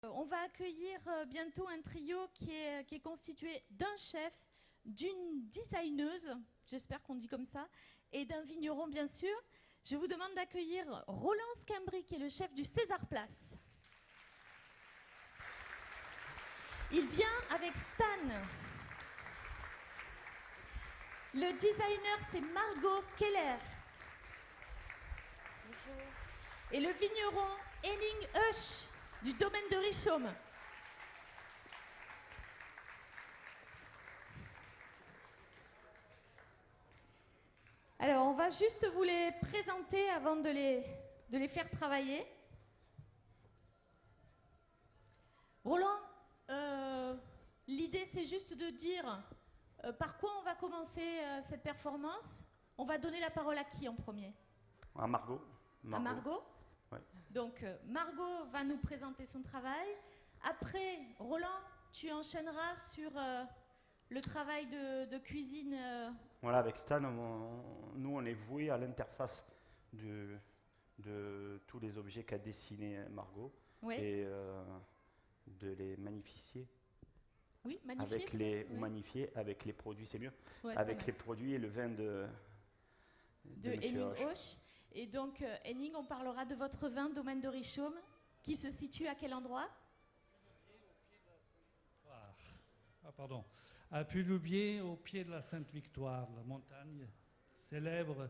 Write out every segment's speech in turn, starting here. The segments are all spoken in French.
On va accueillir bientôt un trio qui est constitué d'un chef, d'une designeuse, j'espère qu'on dit comme ça, et d'un vigneron bien sûr. Je vous demande d'accueillir Roland Scambry qui est le chef du César Place. Il vient avec Stan. Le designer c'est Margot Keller. Bonjour. Et le vigneron Henning Husch du domaine de Richomme. Alors, on va juste vous les présenter avant de les faire travailler. Roland, l'idée c'est juste de dire par quoi on va commencer cette performance. On va donner la parole à qui en premier? À Margot. À Margot. Ouais. Donc, Margot va nous présenter son travail. Après, Roland, tu enchaîneras sur le travail de cuisine. Voilà, avec Stan, nous on est voués à l'interface de tous les objets qu'a dessiné Margot, Oui. Et de les magnifier. Oui, magnifier. Ou magnifier avec les produits, c'est mieux. Ouais, avec les produits et le vin de Henning Husch. Husch. Et donc, Henning, on parlera de votre vin, domaine de Richomme, qui se situe à quel endroit? Pardon. À Puy-Loubier, au pied de la Sainte-Victoire, la montagne célèbre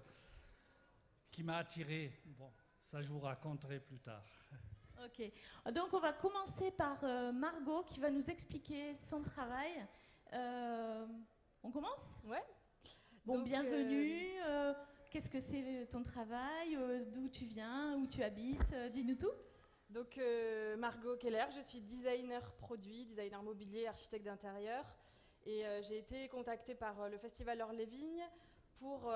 qui m'a attiré. Bon, ça je vous raconterai plus tard. Ok. Donc, on va commencer par Margot qui va nous expliquer son travail. On commence? Ouais. Bon, Donc, bienvenue. Qu'est-ce que c'est ton travail? D'où tu viens? Où tu habites? Dis-nous tout. Donc, Margot Keller, je suis designer produit, designer mobilier, architecte d'intérieur. Et j'ai été contactée par le Festival L'Or-les-Vignes pour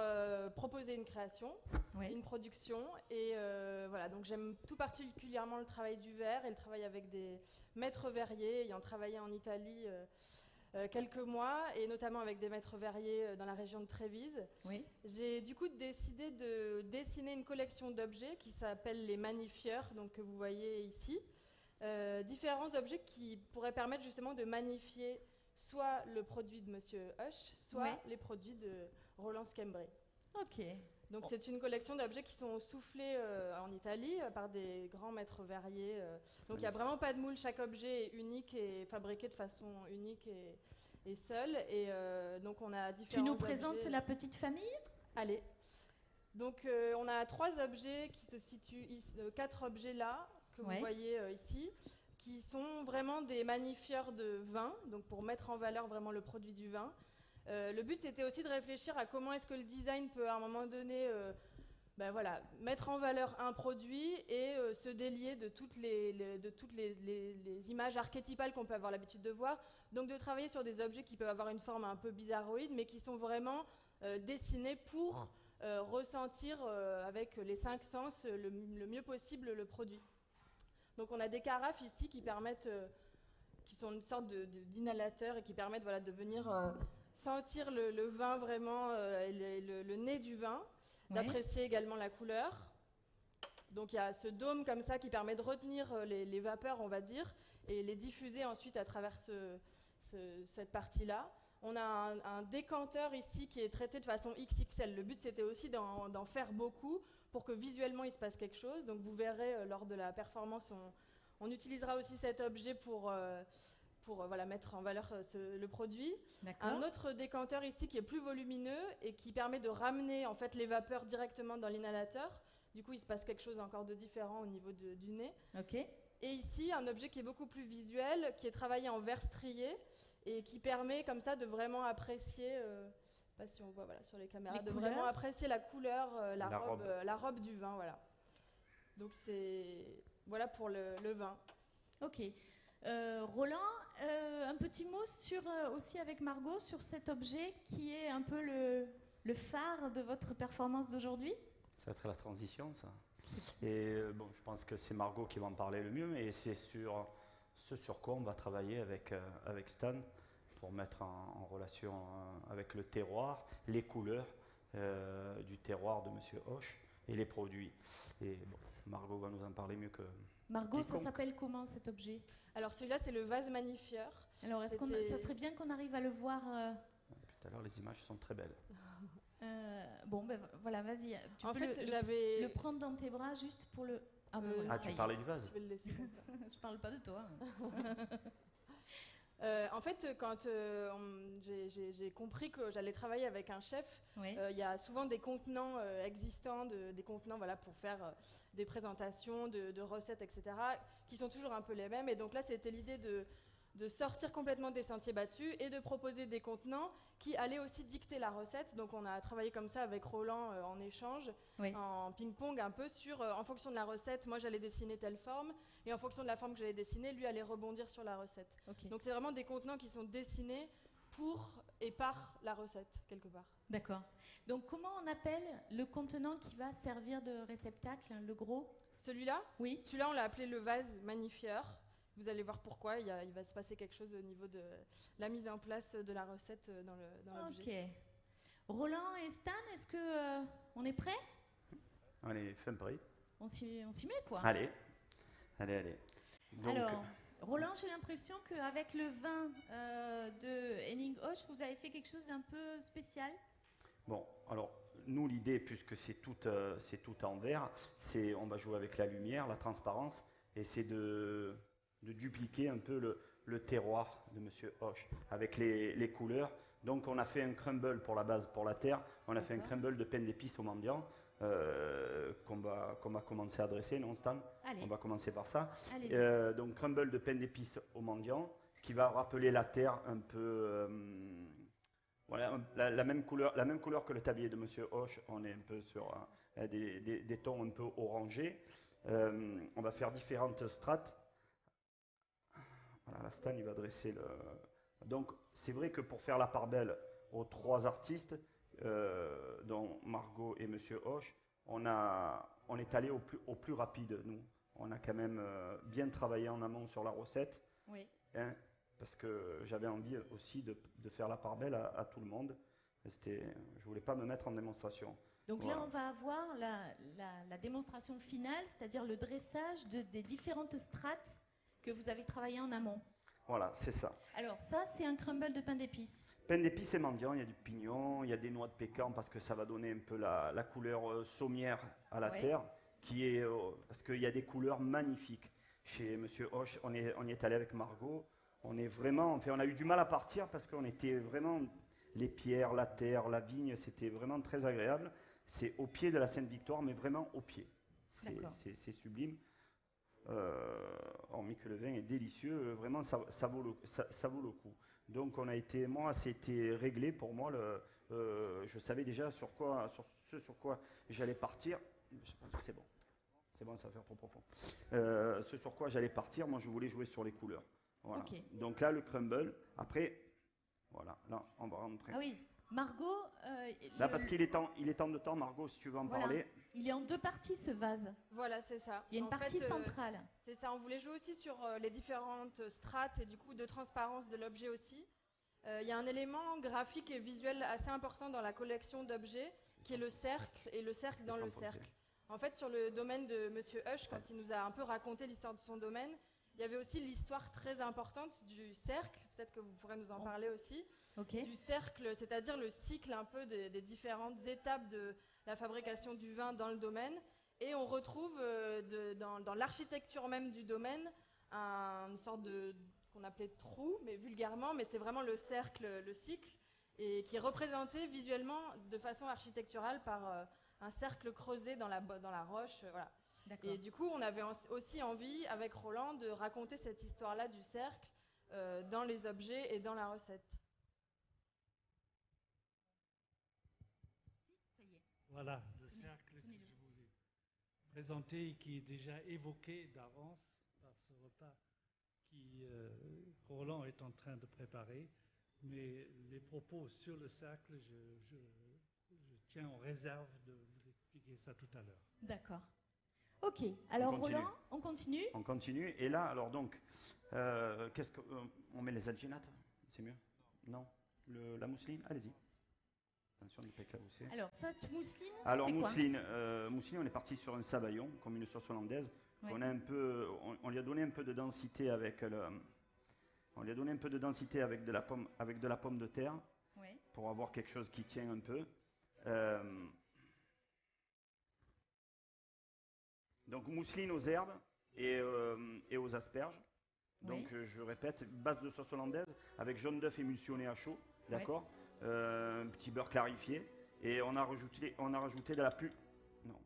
proposer une création, Oui. une production. Et voilà, donc j'aime tout particulièrement le travail du verre et le travail avec des maîtres verriers, ayant travaillé en Italie quelques mois, et notamment avec des maîtres verriers dans la région de Trévise. Oui. J'ai du coup décidé de dessiner une collection d'objets qui s'appelle les magnifieurs, donc que vous voyez ici. Différents objets qui pourraient permettre justement de magnifier soit le produit de Monsieur Husch, soit les produits de Roland Scambry. Ok. Donc c'est une collection d'objets qui sont soufflés en Italie par des grands maîtres verriers. Donc il n'y a vraiment pas de moule, chaque objet est unique et fabriqué de façon unique et seule. Et donc on a différents Tu nous objets. présentes la petite famille? Allez. Donc on a 3 objets qui se situent ici, 4 objets là que vous voyez ici, qui sont vraiment des magnifieurs de vin, donc pour mettre en valeur vraiment le produit du vin. Le but, c'était aussi de réfléchir à comment est-ce que le design peut, à un moment donné, mettre en valeur un produit et se délier de toutes les images archétypales qu'on peut avoir l'habitude de voir. Donc de travailler sur des objets qui peuvent avoir une forme un peu bizarroïde, mais qui sont vraiment dessinés pour ressentir avec les 5 sens le mieux possible le produit. Donc on a des carafes ici qui permettent, qui sont une sorte d'inhalateur et qui permettent de venir sentir le vin vraiment, le nez du vin, d'apprécier également la couleur. Donc il y a ce dôme comme ça qui permet de retenir les vapeurs, on va dire, et les diffuser ensuite à travers cette partie-là. On a un décanteur ici qui est traité de façon XXL. Le but, c'était aussi d'en faire beaucoup pour que visuellement, il se passe quelque chose. Donc vous verrez lors de la performance, on utilisera aussi cet objet pour mettre en valeur le produit. Un autre décanteur ici qui est plus volumineux et qui permet de ramener en fait, les vapeurs directement dans l'inhalateur. Du coup, il se passe quelque chose encore de différent au niveau du nez. Ok. Et ici, un objet qui est beaucoup plus visuel, qui est travaillé en verre strié et qui permet comme ça de vraiment apprécier, je ne sais pas si on voit sur les caméras, de vraiment apprécier la couleur, la robe du vin. Voilà. Donc voilà pour le vin. Ok. Roland, un petit mot aussi avec Margot sur cet objet qui est un peu le phare de votre performance d'aujourd'hui. Ça va être la transition, ça. Et bon, je pense que c'est Margot qui va en parler le mieux, et c'est sur ce sur quoi on va travailler avec Stan pour mettre en relation avec le terroir, les couleurs du terroir de Monsieur Husch et les produits. Et bon, Margot va nous en parler mieux Margot, ça quiconque. s'appelle comment cet objet? Alors celui-là, c'est le vase magnifieur. Alors, ça serait bien qu'on arrive à le voir. Tout à l'heure, les images sont très belles. Bon, ben voilà, vas-y. Tu En peux fait, le prendre dans tes bras juste pour le. Ah, ben voilà, Ah, ça tu y est. parlais du vase? Je vais le laisser comme ça. Je parle pas de toi. En fait, quand j'ai compris que j'allais travailler avec un chef, Oui. il y a souvent des contenants existants, des contenants voilà, pour faire des présentations de recettes, etc., qui sont toujours un peu les mêmes. Et donc là, c'était l'idée de sortir complètement des sentiers battus et de proposer des contenants qui allaient aussi dicter la recette. Donc on a travaillé comme ça avec Roland en échange, Oui. en ping-pong un peu sur, en fonction de la recette, moi j'allais dessiner telle forme, et en fonction de la forme que j'allais dessiner, lui allait rebondir sur la recette. Ok. Donc c'est vraiment des contenants qui sont dessinés pour et par la recette, quelque part. D'accord. Donc, comment on appelle le contenant qui va servir de réceptacle, le gros? Celui-là, Oui. on l'a appelé le vase magnifieur. Vous allez voir pourquoi, il va se passer quelque chose au niveau de la mise en place de la recette dans l'objet. Ok. Roland et Stan, est-ce que on est prêts? On est fin prêt. On s'y met, quoi. Allez. Donc, Alors, Roland, j'ai l'impression qu'avec le vin de Henning Hosch, vous avez fait quelque chose d'un peu spécial. bon, alors, nous, l'idée, puisque c'est tout en verre, c'est on va jouer avec la lumière, la transparence, et c'est de dupliquer un peu le terroir de Monsieur Hoche avec les couleurs. Donc, on a fait un crumble pour la base, pour la terre. On a fait un crumble de pain d'épices au mendiant qu'on va commencer à dresser, non, Stan? Allez. On va commencer par ça. Allez. Donc, crumble de pain d'épices au mendiant, qui va rappeler la terre un peu. Voilà, la même couleur que le tablier de Monsieur Hoche. On est un peu sur des tons un peu orangés. On va faire différentes strates. Voilà, la Stan, il va dresser le. Donc, c'est vrai que pour faire la part belle aux trois artistes, dont Margot et Monsieur Hoche, on est allé au plus rapide, nous. On a quand même bien travaillé en amont sur la recette. Oui. Hein, parce que j'avais envie aussi de faire la part belle à tout le monde. Je ne voulais pas me mettre en démonstration. Donc Voilà. là, on va avoir la démonstration finale, c'est-à-dire le dressage des différentes strates que vous avez travaillées en amont. Voilà, c'est ça. Alors ça, c'est un crumble de pain d'épices. Pain d'épices et mendiant, il y a du pignon, il y a des noix de pécan parce que ça va donner un peu la couleur sommière à la terre, parce qu'il y a des couleurs magnifiques. Chez Monsieur Hoche, on y est allé avec Margot. On a eu du mal à partir parce qu'on était vraiment les pierres, la terre, la vigne, c'était vraiment très agréable. C'est au pied de la Sainte-Victoire, mais vraiment au pied. C'est sublime. Hormis que le vin est délicieux, vraiment ça vaut le coup. Donc c'était réglé pour moi. Je savais déjà sur quoi j'allais partir. Je pense que c'est bon. C'est bon, ça va faire trop profond. Ce sur quoi j'allais partir, moi je voulais jouer sur les couleurs. Voilà. Okay. Donc là, le crumble. Après, voilà, là, on va rentrer. Ah oui, Margot. Là, parce qu'il est temps de temps, Margot, si tu veux en parler. Il est en deux parties, ce vase. Voilà, c'est ça. Il y a une partie centrale. C'est ça, on voulait jouer aussi sur les différentes strates et du coup de transparence de l'objet aussi. Il y a un élément graphique et visuel assez important dans la collection d'objets qui est le cercle et le cercle dans le cercle. En fait, sur le domaine de Monsieur Hoche, quand il nous a un peu raconté l'histoire de son domaine, il y avait aussi l'histoire très importante du cercle, peut-être que vous pourrez nous en parler aussi, du cercle, c'est-à-dire le cycle un peu des différentes étapes de la fabrication du vin dans le domaine. Et on retrouve dans l'architecture même du domaine une sorte qu'on appelait trou, mais vulgairement, mais c'est vraiment le cercle, le cycle, et qui est représenté visuellement de façon architecturale par un cercle creusé dans la roche. Voilà. Et du coup, on avait aussi envie, avec Roland, de raconter cette histoire-là du cercle dans les objets et dans la recette. Voilà, le cercle que je voulais présenter et qui est déjà évoqué d'avance par ce repas qui Roland est en train de préparer. Mais les propos sur le cercle, je tiens en réserve de vous expliquer ça tout à l'heure. D'accord. Ok, alors Roland, on continue. On continue. Et là, alors donc, on met les alginates, c'est mieux? Non, la mousseline, allez-y. Attention, ne pas éclabousser. Alors, ça, mousseline. Alors, mousseline, on est parti sur un sabayon, comme une sauce hollandaise, Ouais. On lui a donné un peu de densité avec on lui a donné un peu de densité avec de la pomme de terre Ouais. pour avoir quelque chose qui tient un peu. Euh, donc mousseline aux herbes et aux asperges. Donc Oui. je répète, base de sauce hollandaise avec jaune d'œuf émulsionné à chaud, d'accord. Un petit beurre clarifié et on a rajouté de la pulpe. Non,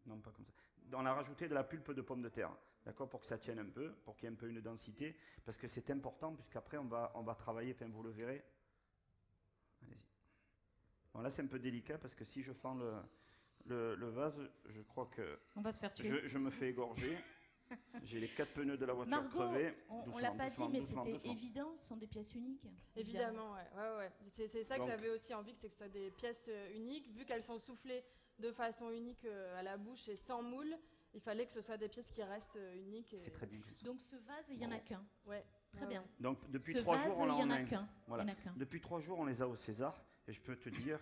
non pas comme ça. On a rajouté de la pulpe de pomme de terre, d'accord, pour que ça tienne un peu, pour qu'il y ait un peu une densité, parce que c'est important puisqu'après on va travailler, enfin vous le verrez. Allez-y. Bon là c'est un peu délicat parce que si je fends le vase, je crois que On va se faire tuer. je me fais égorger. J'ai les 4 pneus de la voiture Margot, crevés. on l'a pas dit, mais c'était doucement. évident, ce sont des pièces uniques. Évidemment, ouais. C'est ça que Donc- j'avais aussi envie, c'est que ce soit des pièces uniques. Vu qu'elles sont soufflées de façon unique à la bouche et sans moule, il fallait que ce soit des pièces qui restent uniques. C'est très bien comme ça. Donc ce vase, il n'y en a qu'un. Ouais. Très bien. Donc depuis Ce 3 vase, jours, on il y en en a a qu'un. Voilà. Il y en a qu'un. Depuis 3 jours, on les a au César et je peux te dire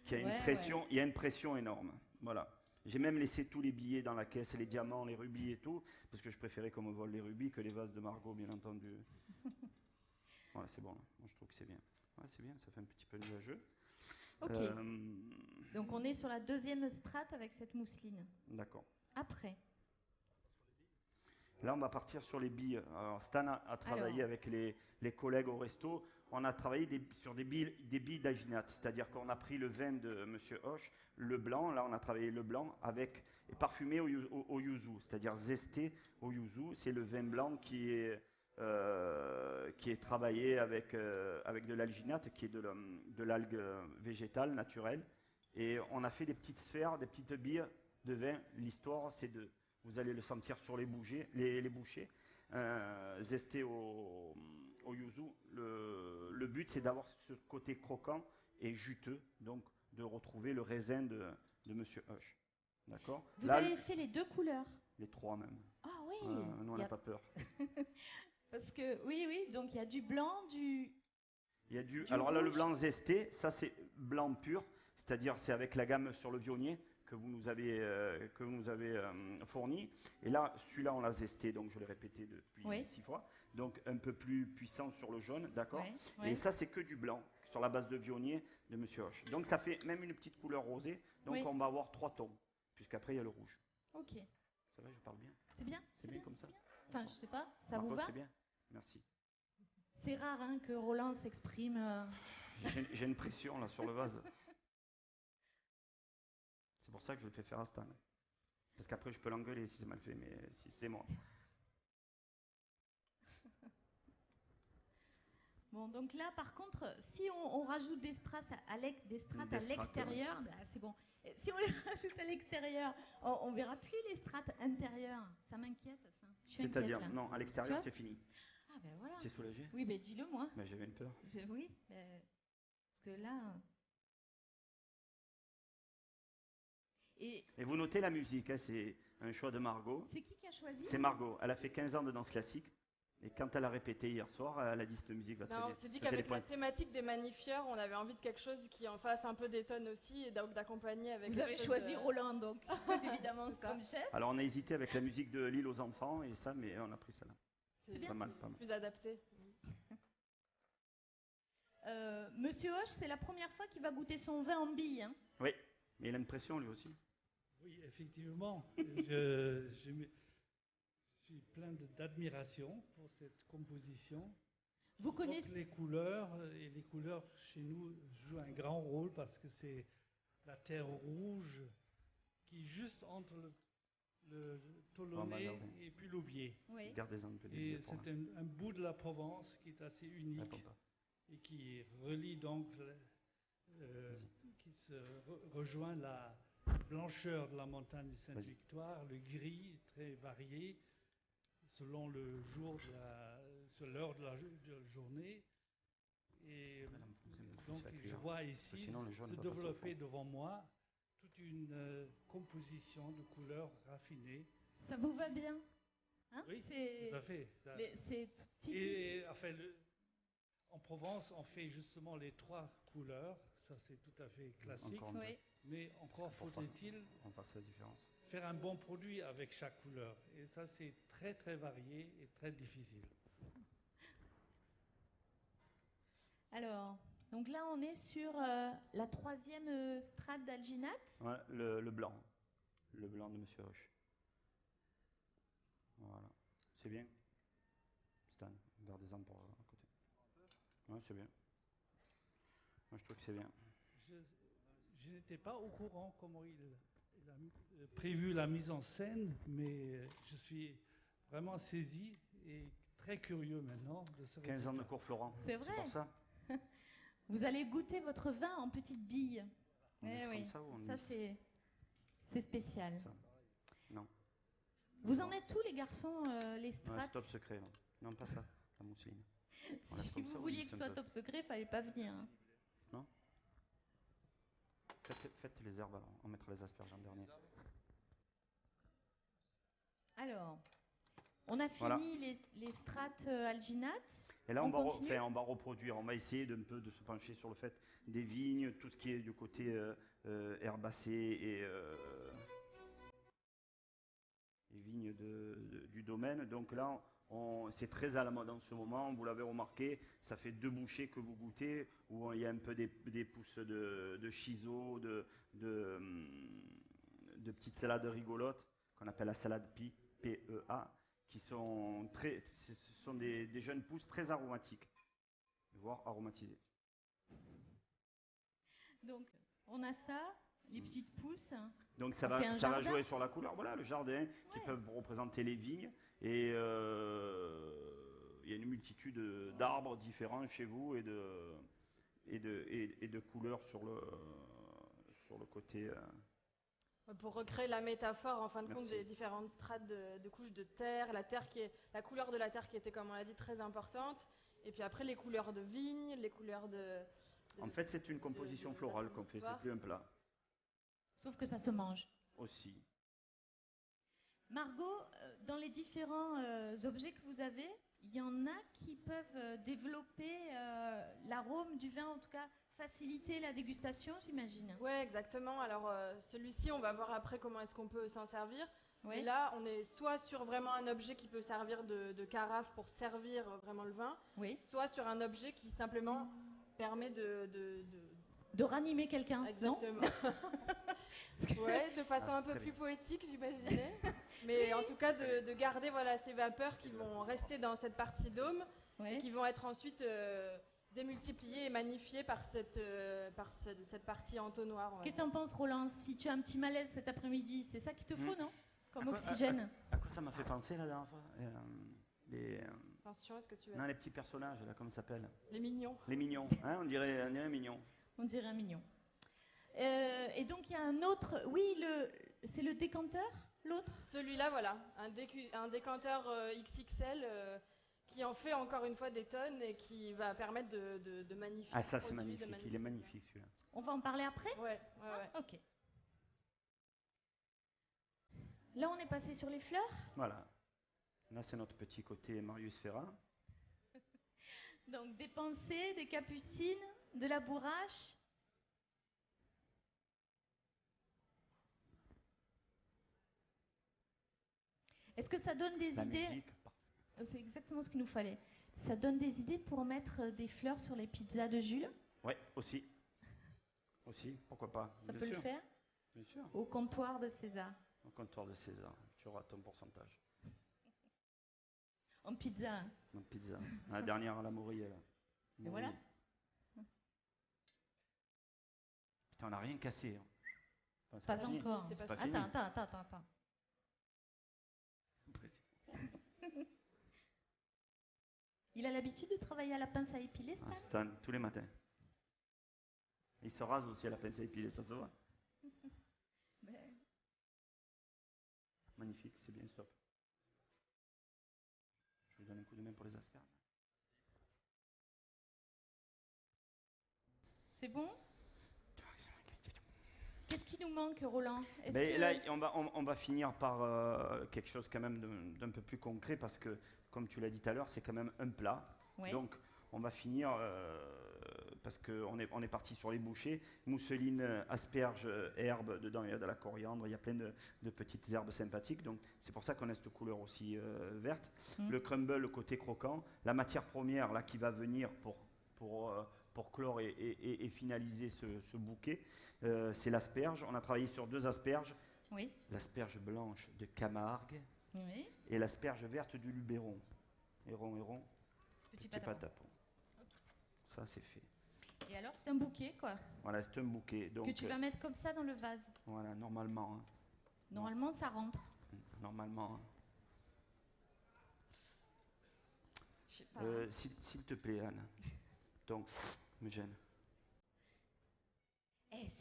qu'il y a Ouais, une pression, il y a une pression énorme. Voilà. J'ai même laissé tous les billets dans la caisse, les diamants, les rubis et tout, parce que je préférais qu'on me vole les rubis que les vases de Margot, bien entendu. Voilà, c'est bon. Là. Moi, je trouve que c'est bien. Ouais, c'est bien, ça fait un petit peu nuageux. Ok. Donc on est sur la deuxième strate avec cette mousseline. D'accord. Après. Là, on va partir sur les billes. Alors, Stan a travaillé avec les collègues au resto. On a travaillé sur des billes d'alginate. C'est-à-dire qu'on a pris le vin de Monsieur Hoche, le blanc. Là, on a travaillé le blanc avec et parfumé au yuzu. C'est-à-dire zesté au yuzu. C'est le vin blanc qui est travaillé avec de l'alginate, qui est de l'algue végétale naturelle. Et on a fait des petites sphères, des petites billes de vin. L'histoire, c'est vous allez le sentir sur les bouchées, zesté au yuzu. Le but, c'est d'avoir ce côté croquant et juteux, donc de retrouver le raisin de Monsieur Hoche. D'accord. Vous avez fait les deux couleurs. Les 3 même. Ah oui. Nous, on n'a pas peur. Parce que, oui, donc il y a du blanc, Il y a alors là, le blanc zesté, ça c'est blanc pur, c'est-à-dire c'est avec la gamme sur le vionnier que vous nous avez fourni. Et là, celui-là, on l'a zesté, donc je l'ai répété depuis 6 fois. Donc un peu plus puissant sur le jaune, d'accord. Et ça, c'est que du blanc, sur la base de vionnier de Monsieur Hoche. Donc ça fait même une petite couleur rosée, donc on va avoir 3 tons, puisqu'après il y a le rouge. Ok. Ça va, je parle bien. C'est bien. C'est bien comme ça. Enfin, je sais pas, ça Margot, vous va? c'est bien. Merci. C'est rare que Roland s'exprime. J'ai une pression là sur le vase. C'est pour ça que je le fais faire à Stan. Parce qu'après je peux l'engueuler si c'est mal fait, mais si c'est moi. Bon, donc là, par contre, si on rajoute des strates à l'extérieur, bah, c'est bon. Et si on les rajoute à l'extérieur, on verra plus les strates intérieures. Ça m'inquiète, ça. C'est-à-dire, non, à l'extérieur, c'est fini. Ah ben voilà. T'es soulagé? Oui, ben dis-le moi. Ben, j'avais une peur. Oui, parce que là... Et vous notez la musique, hein, c'est un choix de Margot. C'est qui a choisi? C'est Margot. Elle a fait 15 ans de danse classique. Et quand elle a répété hier soir, elle a dit cette musique va très bien. On s'est dit qu'avec la thématique des magnifieurs, on avait envie de quelque chose qui en fasse un peu d'étonne aussi et donc d'accompagner avec. Vous avez choisi Roland donc, évidemment, comme chef. Alors on a hésité avec la musique de L'île aux enfants et ça, mais on a pris celle-là. C'est bien. Pas mal. Plus adapté. Monsieur Hoche, c'est la première fois qu'il va goûter son vin en bille. Hein. Oui, mais il a une pression lui aussi. Oui, effectivement. Je suis plein d'admiration pour cette composition. Vous connaissez les couleurs, et les couleurs chez nous jouent un grand rôle parce que c'est la terre rouge qui est juste entre le Tolonnais et puis l'Aubier. Oui. Gardez-en un peu et c'est un bout de la Provence qui est assez unique et qui relie donc, qui se rejoint la blancheur de la montagne de Sainte-Victoire, le gris très varié selon le jour sur l'heure de la journée. Et donc je vois ici se développer devant moi toute une composition de couleurs raffinées. Ça vous va bien? Hein? Oui, tout à fait. C'est typique. Et enfin, en Provence, on fait justement les 3 couleurs. Ça, c'est tout à fait classique. Mais encore faut-il faire un bon produit avec chaque couleur. Et ça, c'est très, très varié et très difficile. Alors, donc là, on est sur la 3e strate d'alginate. Ouais, le blanc. Le blanc de Monsieur Hoche. Voilà. C'est bien. Stan, gardez-en pour à côté. Ouais, c'est bien. Moi, je trouve que c'est bien. Je n'étais pas au courant comment il a prévu la mise en scène, mais je suis vraiment saisi et très curieux maintenant de ce 15 ans de résultat. cours Florent. C'est vrai. C'est pour ça. Vous allez goûter votre vin en petites billes. On est Eh oui, comme ça ou on ça lisse c'est spécial. ça. Non. Vous en êtes tous les garçons, les Ouais, strates? c'est top secret. Là. Non, pas ça. La mousseline. On laisse Si comme ça vous ou on vouliez lisse que ce un soit peu top secret, fallait pas venir. Hein. Non. Faites les herbes alors. On mettra les asperges en dernier. Alors, on a fini Voilà. les strates alginates. Et là, On on continue va reproduire. On va essayer de se pencher sur le fait des vignes, tout ce qui est du côté herbacées et vignes du domaine. Donc là, c'est très à la mode en ce moment. Vous l'avez remarqué, ça fait 2 bouchées que vous goûtez où il y a un peu des pousses de chiso, de petites salades rigolotes qu'on appelle la salade PEA, qui sont ce sont des jeunes pousses très aromatiques, voire aromatisées. Donc, on a ça, les petites pousses. Donc ça va jouer sur la couleur. Voilà, le jardin, qui peuvent représenter les vignes. Et il y a une multitude d'arbres différents chez vous et de couleurs sur le côté. Pour recréer la métaphore, en fin de compte, Merci. des différentes strates de couches de terre, la couleur de la terre qui était, comme on l'a dit, très importante, et puis après les couleurs de vigne, les couleurs En fait, c'est une composition florale qu'on fait, c'est plus un plat. Sauf que ça se mange. Aussi. Margot, dans les différents objets que vous avez, il y en a qui peuvent développer l'arôme du vin, en tout cas faciliter la dégustation, j'imagine. Oui, exactement. Alors celui-ci, on va voir après comment est-ce qu'on peut s'en servir. Oui. Mais là, on est soit sur vraiment un objet qui peut servir de carafe pour servir vraiment le vin, Oui. soit sur un objet qui simplement permet de ranimer quelqu'un. Exactement. Ouais, de façon un peu plus poétique, j'imaginais. Mais en tout cas, de garder voilà, ces vapeurs qui vont rester dans cette partie dôme et qui vont être ensuite démultipliées et magnifiées par cette partie entonnoir. Qu'est-ce que tu en penses, Roland? Si tu as un petit malaise cet après-midi, c'est ça qu'il te faut, non? Comme oxygène. À quoi ça m'a fait penser la dernière fois Attention, est-ce que tu as... Non, les petits personnages, là, comment ça s'appelle? Les mignons. Les mignons, hein, on dirait un mignon. On dirait un mignon. Et donc il y a un autre, oui, c'est le décanteur, l'autre? Celui-là, voilà, un décanteur XXL qui en fait encore une fois des tonnes et qui va permettre de magnifier. Ah, ça c'est magnifique, il est magnifique celui-là. On va en parler après? Ouais. Ok. Là, on est passé sur les fleurs? Voilà. Là, c'est notre petit côté Marius Ferrat. Donc, des pensées, des capucines, de la bourrache. Est-ce que ça donne des idées? C'est exactement ce qu'il nous fallait. Ça donne des idées pour mettre des fleurs sur les pizzas de Jules? Oui, aussi. Aussi, pourquoi pas. Ça peut le faire? Bien sûr. Au comptoir de César. Au comptoir de César, tu auras ton pourcentage. En pizza. En pizza. La dernière à la Maury. Et voilà. Putain, on n'a rien cassé. Hein. Pas encore. C'est pas fini. Attends. Il a l'habitude de travailler à la pince à épiler, Stan? Stan, tous les matins. Il se rase aussi à la pince à épiler, ça se voit. Magnifique, c'est bien, stop. Je vous donne un coup de main pour les asperges. C'est bon? Qu'est-ce qui nous manque, Roland? Là, on va finir par quelque chose quand même d'un peu plus concret parce que, comme tu l'as dit tout à l'heure, c'est quand même un plat. Oui. Donc, on va finir, parce qu'on est, on est parti sur les bouchées, mousseline, asperges, herbes, dedans il y a de la coriandre, il y a plein de petites herbes sympathiques, donc c'est pour ça qu'on a cette couleur aussi verte. Le crumble, le côté croquant, la matière première là, qui va venir pour clore et finaliser ce bouquet, c'est l'asperge. On a travaillé sur 2 asperges, Oui. l'asperge blanche de Camargue Oui. et l'asperge verte du Luberon. Héron, petit patapon. Ça, c'est fait. Et alors, c'est un bouquet, quoi, Voilà, c'est un bouquet. Donc, que tu vas mettre comme ça dans le vase. voilà, normalement. Hein. Normalement, ça rentre. Normalement. Hein. Je sais pas. S'il te plaît, Anne. Donc, me gêne.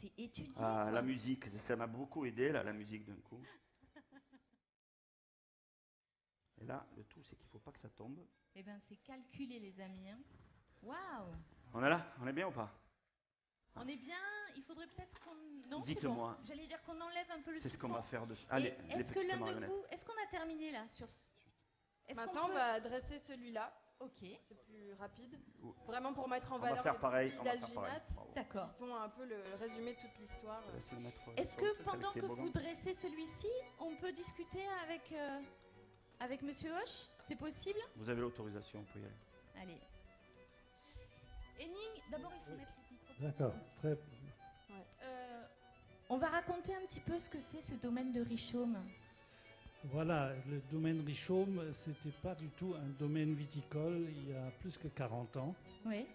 C'est étudié. Ah, la musique, ça m'a beaucoup aidé, là, la musique d'un coup. Et là, le tout, c'est qu'il ne faut pas que ça tombe. Eh bien, c'est calculé, les amis. Hein. Waouh! On est là? On est bien ou pas? On est bien. Il faudrait peut-être qu'on... Non, Dites-moi. c'est bon. J'allais dire qu'on enlève un peu le C'est ce qu'on va siphon. faire dessus. Et Allez, est-ce que l'un de vous... Est-ce qu'on a terminé, là, sur... Maintenant, on va dresser celui-là. Ok. C'est plus rapide. Vraiment pour mettre en On va valeur faire les pareil. petits On va faire pareil. d'alginate, Bravo. D'accord. qui sont un peu le résumé de toute l'histoire. Je te laisse le mettre, Est-ce sur le que truc pendant avec tes que bogans. vous dressez celui-ci, on peut discuter avec Monsieur Hoche? C'est possible? Vous avez l'autorisation, on peut y aller. Allez. Henning, d'abord il faut mettre les micros. D'accord, très On va raconter un petit peu ce que c'est ce domaine de Richomme. Voilà, le domaine Richomme, c'était pas du tout un domaine viticole il y a plus que 40 ans. Oui.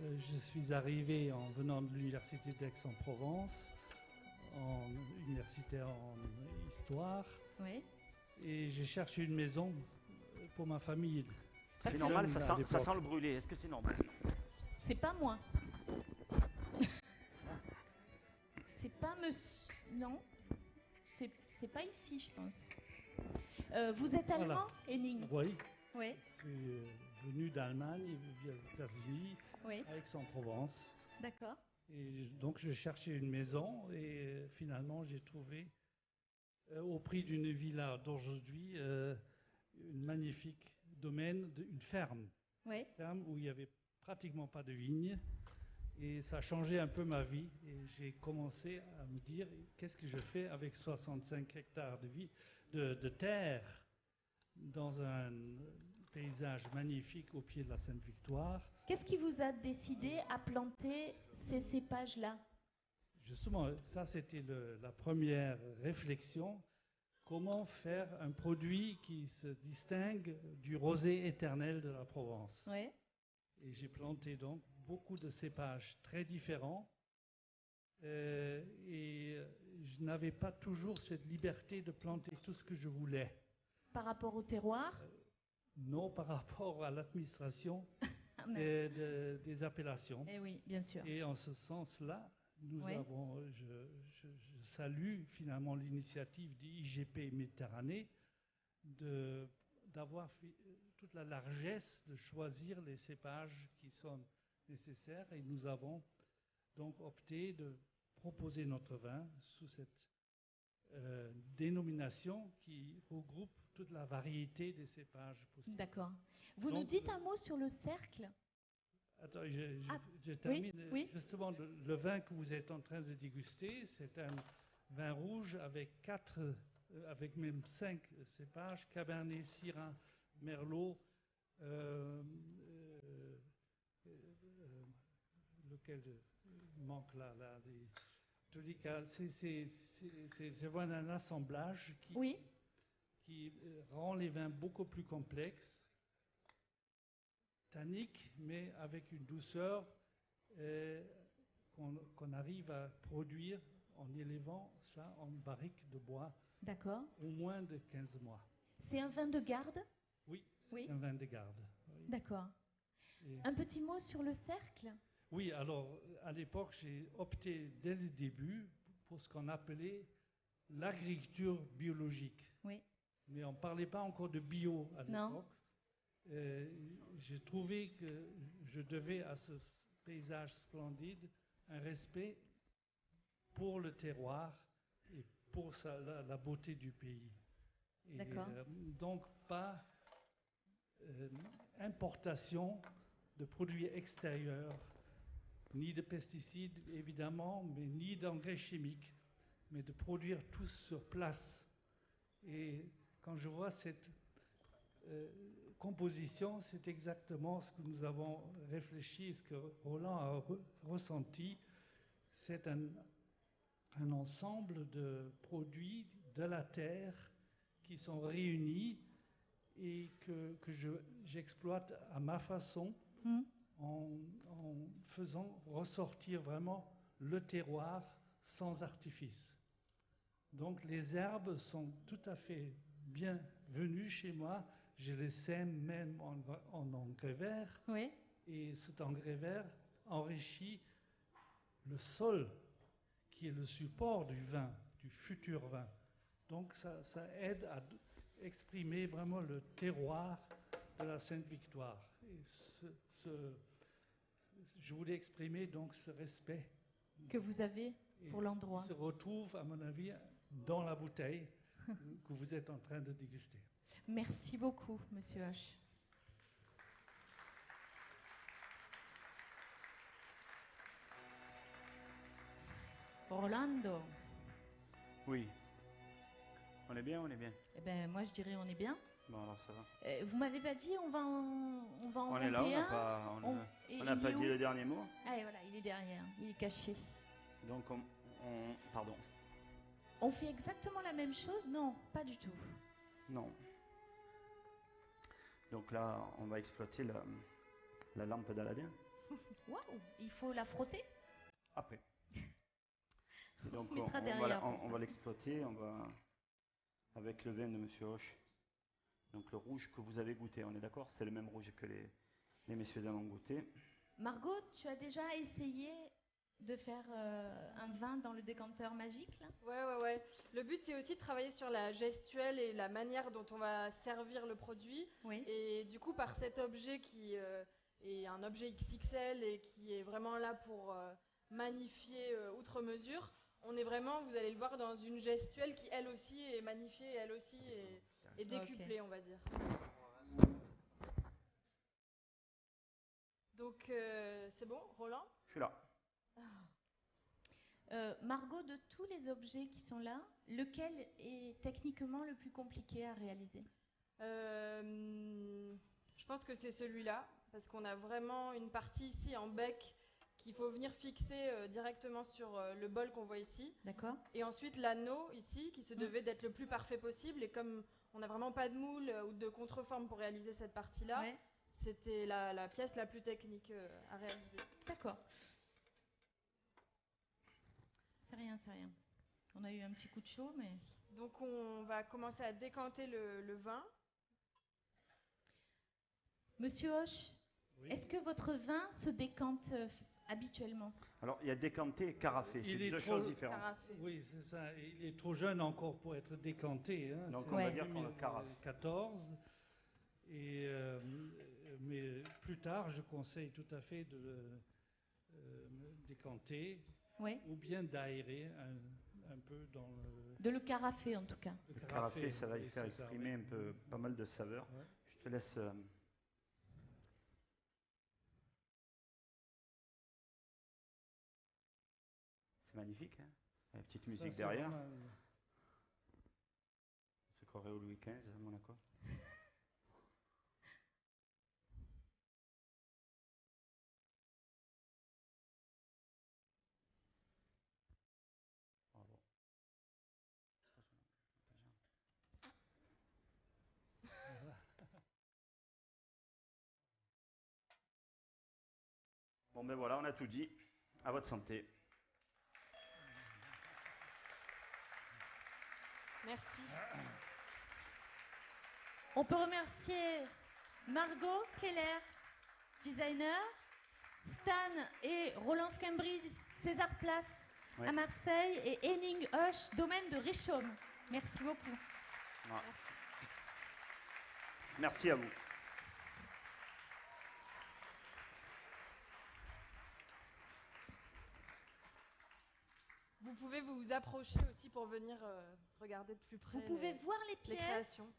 Je suis arrivé en venant de l'université d'Aix-en-Provence, universitaire en histoire, Oui. et j'ai cherché une maison pour ma famille. C'est que- normal, à ça l'époque. sent le brûlé. Est-ce que c'est normal? C'est pas moi. C'est pas monsieur. Non. C'est pas ici, je pense. Vous êtes Voilà. allemand, Henning? Oui, Oui. je suis venu d'Allemagne, via les États-Unis, Oui. à Aix-en-Provence. D'accord. Et donc je cherchais une maison et finalement j'ai trouvé au prix d'une villa d'aujourd'hui une magnifique domaine, une ferme Oui. où il n'y avait pratiquement pas de vignes et ça a changé un peu ma vie et j'ai commencé à me dire qu'est-ce que je fais avec 65 hectares de terre dans un paysage magnifique au pied de la Sainte-Victoire. Qu'est-ce qui vous a décidé à planter ces cépages-là? Justement, ça c'était la première réflexion. Comment faire un produit qui se distingue du rosé éternel de la Provence? Oui. Et j'ai planté donc beaucoup de cépages très différents. Et je n'avais pas toujours cette liberté de planter tout ce que je voulais. Par rapport au terroir? Non par rapport à l'administration Ah, merde. des appellations. Eh oui, bien sûr. Et en ce sens-là, nous Oui. avons, je salue finalement l'initiative du IGP Méditerranée d'avoir toute la largesse de choisir les cépages qui sont nécessaires. Et nous avons donc opté de proposer notre vin sous cette dénomination qui regroupe toute la variété des cépages possibles. D'accord. Vous nous Donc, dites un mot sur le cercle? Attends, Ah, je termine. oui. Justement, le vin que vous êtes en train de déguster, c'est un vin rouge avec avec même 5 cépages, Cabernet, Syrah, Merlot, lequel manque là, en tous les cas, c'est vraiment un assemblage Oui. qui rend les vins beaucoup plus complexes, tanniques, mais avec une douceur qu'on arrive à produire en élevant ça en barrique de bois D'accord. au moins de 15 mois. C'est un vin de garde? Oui, Oui. c'est un vin de garde. Oui. D'accord. Et- Un petit mot sur le cercle? oui, alors à l'époque, j'ai opté dès le début pour ce qu'on appelait l'agriculture biologique. Oui. Mais on ne parlait pas encore de bio à Non. l'époque. J'ai trouvé que je devais à ce paysage splendide un respect pour le terroir et pour la beauté du pays. Et, D'accord. donc pas importation de produits extérieurs, ni de pesticides évidemment, mais ni d'engrais chimiques, mais de produire tout sur place. Et quand je vois cette composition, c'est exactement ce que nous avons réfléchi, ce que Roland a ressenti. C'est un ensemble de produits de la terre qui sont réunis et que j'exploite à ma façon en faisant ressortir vraiment le terroir sans artifice. Donc les herbes sont tout à fait bienvenues chez moi. Je les sème même en engrais vert. Oui. Et cet engrais vert enrichit le sol qui est le support du vin, du futur vin. Donc ça aide à exprimer vraiment le terroir de la Sainte-Victoire. Et je voulais exprimer donc ce respect que vous avez pour l'endroit. Il se retrouve, à mon avis, dans la bouteille que vous êtes en train de déguster. Merci beaucoup, Monsieur Hoche. Rolando. Oui. On est bien, on est bien. Eh ben, moi, je dirais on est bien. Bon, alors ça va. Vous m'avez pas dit on va en on est là, on n'a pas dit le dernier mot. Ah, et voilà, il est derrière, il est caché. Donc, pardon. On fait exactement la même chose? Non, pas du tout. Non. Donc là, on va exploiter la lampe d'Aladin. Waouh, il faut la frotter? Après. Donc on va l'exploiter, avec le vin de Monsieur Hoche. Donc le rouge que vous avez goûté, on est d'accord? C'est le même rouge que les messieurs dames ont goûté. Margot, tu as déjà essayé de faire un vin dans le décanteur magique là? Ouais. Le but c'est aussi de travailler sur la gestuelle et la manière dont on va servir le produit. Oui. Et du coup par cet objet qui est un objet XXL et qui est vraiment là pour magnifier outre mesure, on est vraiment, vous allez le voir, dans une gestuelle qui elle aussi est magnifiée, elle aussi est décuplée, on va dire. Donc c'est bon, Roland? Je suis là. Margot, de tous les objets qui sont là, lequel est techniquement le plus compliqué à réaliser? Je pense que c'est celui-là, parce qu'on a vraiment une partie ici en bec qu'il faut venir fixer directement sur le bol qu'on voit ici. D'accord. Et ensuite l'anneau ici, qui se devait d'être le plus parfait possible, et comme on n'a vraiment pas de moule ou de contreforme pour réaliser cette partie-là, ouais. C'était la pièce la plus technique à réaliser. D'accord. C'est rien. On a eu un petit coup de chaud, mais... Donc on va commencer à décanter le vin. Monsieur Hoche, oui. Est-ce que votre vin se décante habituellement? Alors, il y a décanté et carafé, c'est deux choses différentes. Carafé. Oui, c'est ça. Il est trop jeune encore pour être décanté. Hein. Donc on va dire qu'on le carafe. 14. Mais plus tard, je conseille tout à fait de le décanter, oui. Ou bien d'aérer un peu dans le... De le carafer en tout cas. Le carafer, ça va y faire exprimer un peu, pas mal de saveurs. Ouais. Je te laisse... C'est magnifique, hein, la petite musique derrière. On se croirait au Louis XV à Monaco. Bravo. Bon ben voilà, on a tout dit. À votre santé. Merci. On peut remercier Margot Keller, designer, Stan et Roland Squimbri, César Place à Marseille, et Henning Hoche, domaine de Richomme. Merci beaucoup. Ouais. Merci à vous. Vous pouvez vous approcher aussi pour venir regarder de plus près. Vous pouvez voir les pièces. Les créations.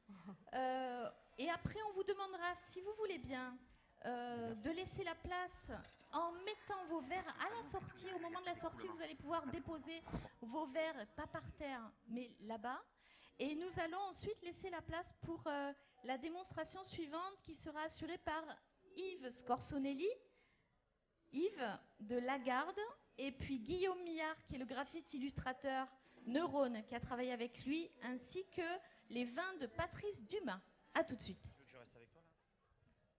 Et après, on vous demandera, si vous voulez bien, de les laisser la place en mettant vos verres à la sortie. Au moment de la sortie, vous allez pouvoir déposer vos verres, pas par terre, mais là-bas. Et nous allons ensuite laisser la place pour la démonstration suivante qui sera assurée par Yves Scorsonelli, Yves de Lagarde, et puis Guillaume Millard, qui est le graphiste illustrateur Neurone, qui a travaillé avec lui, ainsi que les vins de Patrice Dumas. A tout de suite.